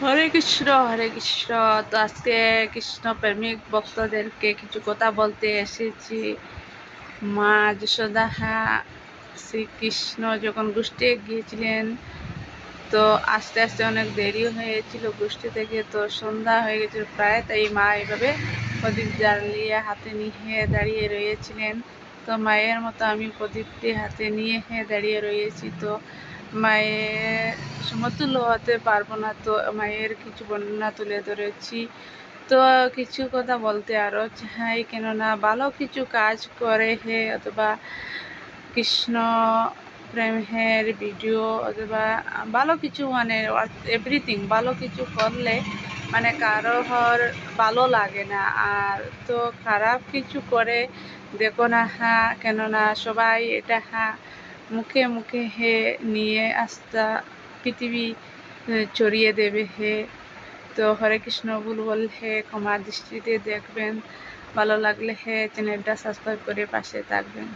হরে কৃষ্ণ। তো আজকে কৃষ্ণ প্রেমিক ভক্তদেরকে কিছু কথা বলতে এসেছি। মা যশোদা শ্রীকৃষ্ণ যখন গোষ্ঠী গিয়েছিলেন, তো আস্তে আস্তে অনেক দেরি হয়েছিল গোষ্ঠী থেকে, তো সন্ধ্যা হয়ে গেছিল প্রায়। তাই মা এইভাবে প্রদীপ জ্বালিয়ে হাতে নিয়ে দাঁড়িয়ে রয়েছিলেন। তো মায়ের মতো আমি প্রদীপটি হাতে নিয়ে দাঁড়িয়ে রয়েছি। তো মায়ের সমতুল্য হতে পারবো না, তো মায়ের কিছু বর্ণনা তুলে ধরেছি। তো কিছু কথা বলতে আরও চাই, কেননা ভালো কিছু কাজ করে অথবা কৃষ্ণ প্রেমের ভিডিও অথবা ভালো কিছু, মানে এভরিথিং ভালো কিছু করলে মানে কারোর ভালো লাগে না। আর তো খারাপ কিছু করে দেখো না, কেননা সবাই এটা মুখে মুখে নিয়ে আস্তা পৃথিবী ছড়িয়ে দেবে তো হরে কৃষ্ণ ভুল বললে ক্ষমা দৃষ্টিতে দেখবেন। ভালো লাগলে চ্যানেলটা সাবস্ক্রাইব করে পাশে থাকবেন।